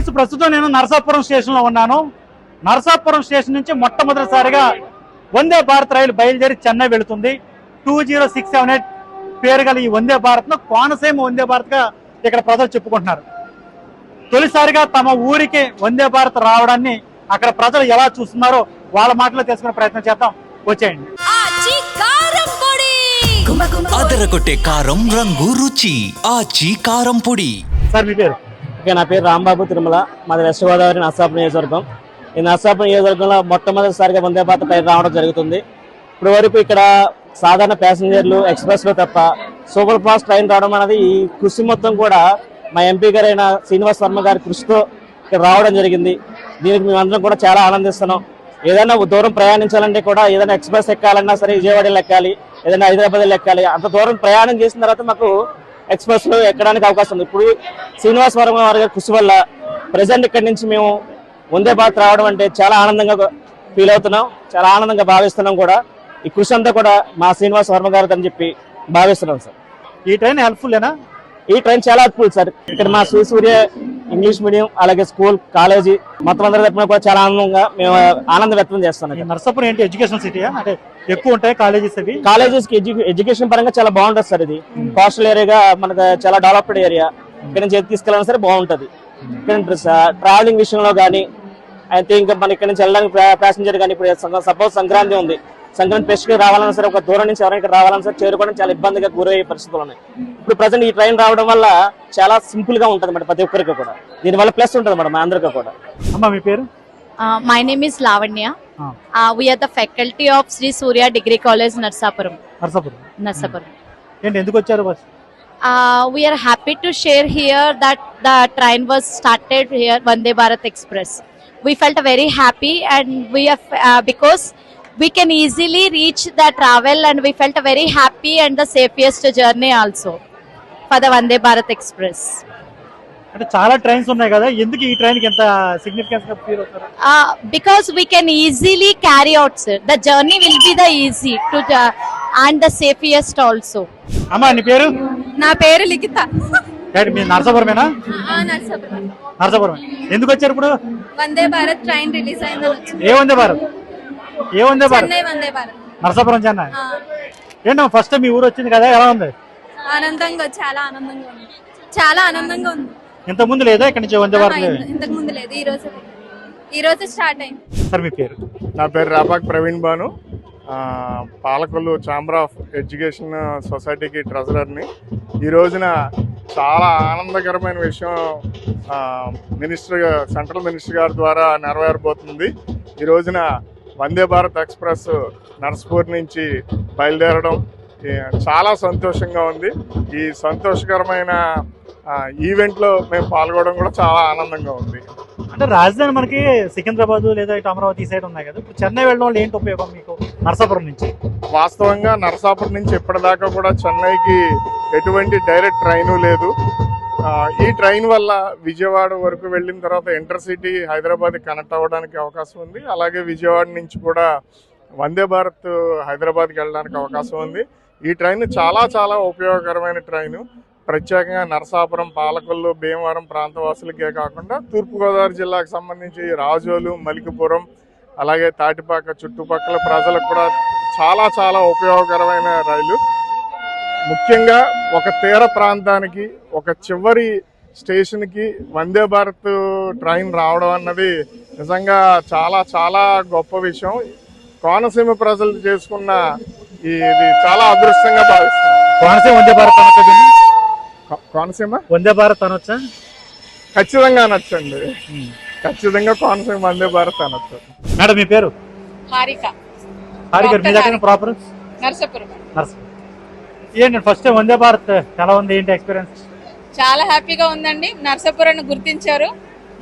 Friends, ప్రస్తుతం నేను Narasapuram station లో ఉన్నాను. నరసాపురం స్టేషన్ నుంచి మొట్టమొదటిసారిగా వందే భారత్ రైలు బయలుదేరి చెన్నై వెళుతుంది. 20678 పేరు గల ఈ వందే భారత్ ను కోనసీమ వందే భారత్ గా ఇక్కడ ప్రజలు చెప్పుకుంటున్నారు. తొలిసారిగా తమ ఊరికి వందే భారత్ రావడాన్ని అక్కడ ప్రజలు ఎలా చూస్తున్నారో వాళ్ళ మాటలో తెలుసుకునే ప్రయత్నం చేద్దాం. వచ్చేయండి. అదరగొట్టే కారం రంగు రుచి ఆచి కారం పొడి. సార్, మీ పేరు? నా పేరు రాంబాబు తిరుమల. మాది వెస్ట్ గోదావరి నరసాపురం నియోజకవర్గం. ఈ నరసాపురం నియోజకవర్గంలో మొట్టమొదటిసారిగా వందే భారత్ ట్రైన్ రావడం జరుగుతుంది. ఇప్పుడు వరకు ఇక్కడ సాధారణ ప్యాసింజర్లు ఎక్స్ప్రెస్ లో తప్ప సూపర్ ఫాస్ట్ ట్రైన్ రావడం అనేది ఈ కృషి మొత్తం కూడా మా ఎంపీ గారైన శ్రీనివాస్ వర్మ గారి కృషితో ఇక్కడ రావడం జరిగింది. దీనికి మేమందరం కూడా చాలా ఆనందిస్తున్నాం. ఏదైనా దూరం ప్రయాణించాలంటే కూడా ఏదైనా ఎక్స్ప్రెస్ ఎక్కాలన్నా సరే విజయవాడలో ఎక్కాలి, ఏదైనా హైదరాబాద్లో ఎక్కాలి. అంత దూరం ప్రయాణం చేసిన తర్వాత మాకు ఎక్స్ప్రెస్ లో ఎక్కడానికి అవకాశం ఉంది. ఇప్పుడు శ్రీనివాస్ వర్మ గారి కృషి వల్ల ప్రజెంట్ ఇక్కడి నుంచి మేము వందే భారత్ రావడం అంటే చాలా ఆనందంగా ఫీల్ అవుతున్నాం, చాలా ఆనందంగా భావిస్తున్నాం కూడా. ఈ కృషి అంతా కూడా మా శ్రీనివాస్ వర్మ గారు అని చెప్పి భావిస్తున్నాం సార్. ఈ ట్రైన్ హెల్ప్ఫుల్లేనా? ఈ ట్రైన్ చాలా హెల్ప్ఫుల్ సార్. ఇక్కడ మా శ్రీ సూర్య ఇంగ్లీష్ మీడియం అలాగే స్కూల్ కాలేజీ మొత్తం అందరి తరపున కూడా చాలా ఆనందంగా మేము ఆనందం వ్యక్తం చేస్తున్నాం. నరసాపురం ఏంటి ఎడ్యుకేషన్ సిటీయా? అంటే ఎక్కువ ఉంటాయి కాలేజెస్. అవి కాలేజెస్ కి ఎడ్యుకేషన్ పరంగా చాలా బాగుంటుంది సార్. ఇది కోస్టల్ ఏరియాగా మనకు చాలా డెవలప్డ్ ఏరియా. ఇక్కడ నుంచి తీసుకెళ్ళాలి సరే బాగుంటది. ఇక్కడ ట్రావెలింగ్ విషయంలో కానీ అయితే ఇంకా మన ఇక్కడ నుంచి వెళ్ళడానికి ప్యాసింజర్ కానీ ఇప్పుడు సపోజ్ సంక్రాంతి ఉంది, సంక్రాంతి ఫెస్ట్ కి రావాలన్నా సరే ఒక దూరం నుంచి ఎవరైనా రావాలన్నా సరే చేరుకోవడం చాలా ఇబ్బందిగా గురయ్యే పరిస్థితులు ఉన్నాయి. ఇప్పుడు ప్రజెంట్ ఈ ట్రైన్ రావడం వల్ల చాలా సింపుల్ గా ఉంటుంది మేడం ప్రతి ఒక్కరికి కూడా. దీనివల్ల ప్లస్ ఉంటుంది మేడం మా అందరికీ కూడా. అమ్మా, మీ పేరు? My name is Lavanya. We are the faculty of Sri Surya Degree College, Narsapuram. Narsapuram. ఏంటి, ఎందుకు వచ్చారు? Bus We are happy to share here that the train was started here, Vande Bharat Express. We felt very happy and we have because we can easily reach the travel and we felt very happy and the safest journey also for the Vande Bharat Express. అంటే చాలా trains ఉన్నాయి కదా, ఎందుకు ఈ train కి ఎంత significance గా feel అవుతారు? Because we can easily carry out, sir. The journey will be the easy to and the safest also. అమ్మా, నీ పేరు? నా పేరు లిఖిత. మీ నరసాపురమేనా? నరసాపురం. ఎందుకు వచ్చారు ఇప్పుడు? వందే భారత్ ట్రైన్ రిలీజ్ అయిందని. ఏ వందే భారత్? ఏ వందే భారత్? చెన్నై వందే భారత్. నరసాపురం చెన్నై. ఏంటో ఫస్ట్ టైం మీ ఊరు వచ్చింది కదా, ఎలా ఉంది? ఆనందంగా, చాలా ఆనందంగా ఉంది. చాలా ఆనందంగా ఉంది. ఇంత ముందు లేదా ఇక్కడ నుంచి వందే భారత్? ఇంతకు ముందు లేదు, ఈ రోజు స్టార్ట్ అయింది. సార్, మీ పేరు? నా పేరు Rabak Praveen Banu. Palakollu chamber of education సొసైటీకి ట్రెజరర్ని. ఈ రోజున చాలా ఆనందకరమైన విషయం సెంట్రల్ మినిస్టర్ గారి ద్వారా నెరవేరబోతుంది. ఈ రోజున వందే భారత్ ఎక్స్ప్రెస్ నర్సాపూర్ నుంచి బయలుదేరడం చాలా సంతోషంగా ఉంది. ఈ సంతోషకరమైన ఈవెంట్లో మేము పాల్గొనడం కూడా చాలా ఆనందంగా ఉంది. అంటే రాజధాని మనకి సికింద్రాబాద్ లేదా ఇటు అమరావతి సైడ్ ఉన్నాయి కదా, ఇప్పుడు చెన్నై వెళ్ళడం వల్ల ఏంటి ఉపయోగం మీకు నరసాపురం నుంచి? వాస్తవంగా నరసాపురం నుంచి ఇప్పటిదాకా కూడా చెన్నైకి ఎటువంటి డైరెక్ట్ ట్రైను లేదు. ఈ ట్రైన్ వల్ల విజయవాడ వరకు వెళ్ళిన తర్వాత ఇంటర్సిటీ హైదరాబాద్ కనెక్ట్ అవ్వడానికి అవకాశం ఉంది. అలాగే విజయవాడ నుంచి కూడా వందే భారత్ హైదరాబాద్కి వెళ్ళడానికి అవకాశం ఉంది. ఈ ట్రైన్ చాలా చాలా ఉపయోగకరమైన ట్రైను. ప్రత్యేకంగా నరసాపురం, పాలకొల్లు, భీమవరం ప్రాంతవాసులకే కాకుండా తూర్పుగోదావరి జిల్లాకు సంబంధించి రాజోలు, మలికిపురం అలాగే తాటిపాక చుట్టుపక్కల ప్రజలకు కూడా చాలా చాలా ఉపయోగకరమైన రైలు. ముఖ్యంగా ఒక తీర ప్రాంతానికి, ఒక చివరి స్టేషన్కి వందే భారత్ ట్రైన్ రావడం అన్నది నిజంగా చాలా చాలా గొప్ప విషయం. కోనసీమ ప్రజలు చేసుకున్న ఇది చాలా అదృష్టంగా భావిస్తున్నాం. కోనసీమ వందే భారత్ అనొచ్చా? కోనసీమ వందే భారత్ అనొచ్చా? ఖచ్చితంగా అనొచ్చండి. ఖచ్చితంగా కోనసీమ వందే భారత్ అనొచ్చు. మేడం, మీ పేరు? హారిక. మీ దగ్గర ప్రాపర్? నరసాపురం. ఏంటి ఫస్ట్ టైం వందే భారత్ ఎలా ఉంది, ఏంటి ఎక్స్పీరియన్స్? చాలా హ్యాపీగా ఉందండి. నరసాపురాన్ని గుర్తించారు.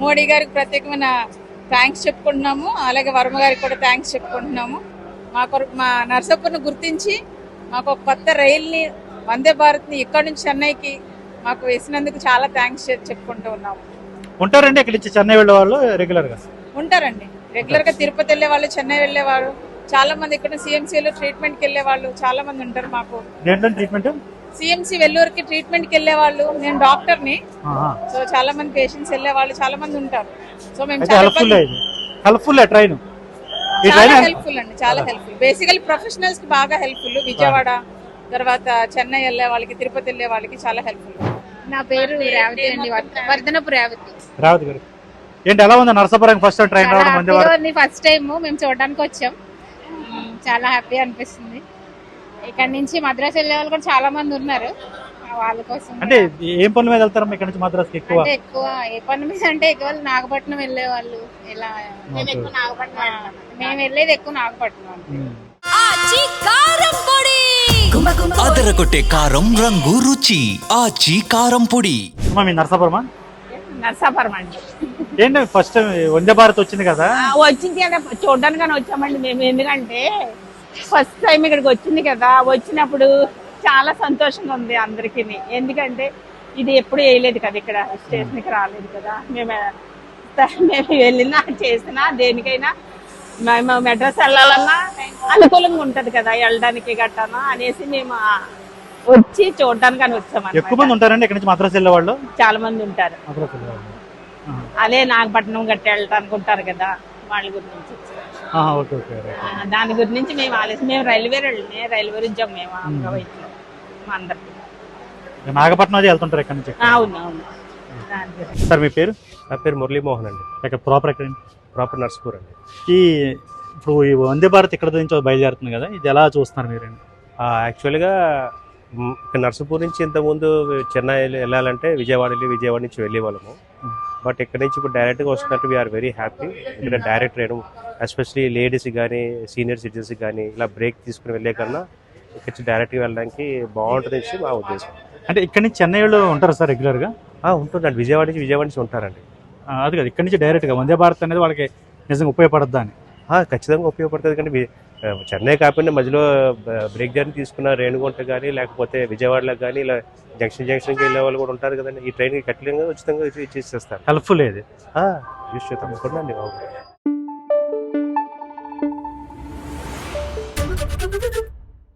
మోడీ గారికి ప్రత్యేకమైన థ్యాంక్స్ చెప్పుకుంటున్నాము. అలాగే వర్మ గారికి కూడా థ్యాంక్స్ చెప్పుకుంటున్నాము. మా నరసాపురం గుర్తించి మాకు ఒక కొత్త రైల్ని వందే భారత్ని ఇక్కడ నుంచి చెన్నైకి మాకు వేసినందుకు చాలా థ్యాంక్స్ చెప్పుకుంటూ ఉన్నాము. ఉంటారండి ఇక్కడ నుంచి చెన్నై వెళ్ళే వాళ్ళు రెగ్యులర్గా? ఉంటారండి. రెగ్యులర్గా తిరుపతి వెళ్ళే వాళ్ళు, చెన్నై వెళ్ళేవాళ్ళు చాలా మంది, ఇక్కడ సిఎంసీలో ట్రీట్మెంట్కి వెళ్ళే వాళ్ళు చాలా మంది ఉంటారు. మాకు దేంట్లో ట్రీట్మెంట్? సిఎంసి వెల్లూరుకి ట్రీట్మెంట్కి వెళ్ళే వాళ్ళు, నేను డాక్టర్ని, ఆహా. సో చాలా మంది పేషెంట్స్ వెళ్ళే వాళ్ళు చాలా మంది ఉంటారు. సో మేము అయితే చాలా హెల్ప్ఫుల్ ట్రైన్ ఈ చాలా ట్రైన్ హెల్ప్ఫుల్ అండి, చాలా హెల్ప్ఫుల్. బేసికలీ ప్రొఫెషనల్స్ కి బాగా హెల్ప్ఫుల్. విజయవాడ తర్వాత చెన్నై వెళ్ళే వాళ్ళకి, తిరుపతి వెళ్ళే వాళ్ళకి చాలా హెల్ప్ఫుల్. నా పేరు రేవతి అండి, వర్ధనపు రేవతి. రావతి గారు ఏంటి ఎలా ఉంది నరసాపురం ఫస్ట్ టైం ట్రైన్ రావడం వందే భారత్? ఫస్ట్ టైం మేము చూడడానికి వచ్చాం, చాలా హ్యాపీ అనిపిస్తుంది. ఇక్కడ నుంచి మద్రాసు వెళ్ళే వాళ్ళు కూడా చాలా మంది ఉన్నారు, వాళ్ళ కోసం. అంటే ఏం పనుల మీద వెళ్తారమ్మా ఇక్కడ నుంచి మద్రాసుకి ఎక్కువ? అంటే ఎక్కువ ఏ పని మీద అంటే ఎక్కువ నాగపట్నం వెళ్ళే వాళ్ళు ఇలా. మేము వెళ్ళేది ఎక్కువ నాగపట్నం. అదరగొట్టే కారం రంగు రుచి ఆచి కారం పొడి. అమ్మా మీ నరసాపురమా? నర్సాపురం అండి. ఏంటి ఫస్ట్ టైం వందే భారత్ వచ్చింది కదా? వచ్చింది కదా చూడడానికి వచ్చామండి మేము. ఎందుకంటే ఫస్ట్ టైం ఇక్కడికి వచ్చింది కదా, వచ్చినప్పుడు చాలా సంతోషంగా ఉంది అందరికి. ఎందుకంటే ఇది ఎప్పుడు వేయలేదు కదా, ఇక్కడ స్టేషన్కి రాలేదు కదా. మేము వెళ్ళినా చేసినా దేనికైనా మేము మెడ్రాస్ వెళ్ళాలన్నా అనుకూలంగా ఉంటది కదా వెళ్ళడానికి గట్టానా అనేసి మేము వచ్చి చూడడానికి అని వచ్చాము. ఎక్కువ మంది ఉంటారండి ఇక్కడ నుంచి మద్రాసు వెళ్ళే వాళ్ళు? చాలా మంది ఉంటారు. మద్రాసు వెళ్ళే వాళ్ళు. అదే నాగపట్నం గట్టి వెళ్ళటానికి ఉంటారు కదా, వాళ్ళ గురించి. Okay okay. దాని గురించి మేము ఆలోచన, మేము రైల్వే ఉద్యోగం మేము అమరావతిలో మా అందరికి. నాగపట్నం అది వెళ్తుంటారు ఇక్కడ నుంచి? అవును అవును. సార్ మీ పేరు? నా పేరు మురళీమోహన్ అండి. ఇక్కడ ప్రాపర్ ఎక్కడ? ప్రాపర్ నర్స్పూర్ అండి. ఇప్పుడు ఈ వందే భారత్ ఇక్కడ నుంచి బయలుదేరుతుంది కదా, ఇది ఎలా చూస్తున్నారు మీరు? యాక్చువల్గా ఇక్కడ నర్సపూర్ నుంచి ఇంతకుముందు చెన్నై వెళ్ళాలంటే విజయవాడ నుంచి వెళ్ళేవాళ్ళము. బట్ ఇక్కడ నుంచి ఇప్పుడు డైరెక్ట్గా వస్తున్నట్టు వీఆర్ వెరీ హ్యాపీ. ఇక్కడ డైరెక్ట్ ట్రైన్ ఎస్పెషలీ లేడీస్ కానీ సీనియర్ సిటిజన్స్ కానీ ఇలా బ్రేక్ తీసుకుని వెళ్ళే కన్నా ఇక్కడ నుంచి డైరెక్ట్గా వెళ్ళడానికి బాగుంటుంది మా ఉద్దేశం. అంటే ఇక్కడ నుంచి చెన్నైలో ఉంటారు సార్ రెగ్యులర్గా? ఉంటుందండి, విజయవాడ నుంచి ఉంటారండి. అది కదా, ఇక్కడ నుంచి డైరెక్ట్గా వందే భారత్ అనేది వాళ్ళకి నిజంగా ఉపయోగపడద్దా అని? ఖచ్చితంగా ఉపయోగపడుతుంది. కానీ చెన్నై కాకుండా మధ్యలో బ్రేక్ జర్నీ తీసుకున్న రేణుగుంట కానీ లేకపోతే విజయవాడలో కానీ ఇలా జంక్షన్కి వెళ్ళే వాళ్ళు కూడా ఉంటారు కదండి. ఈ ట్రైన్ ఖచ్చితంగా ఉచితంగా ఇచ్చేస్తారు. హెల్ప్ఫుల్ ఏది యూస్ చేస్తాం.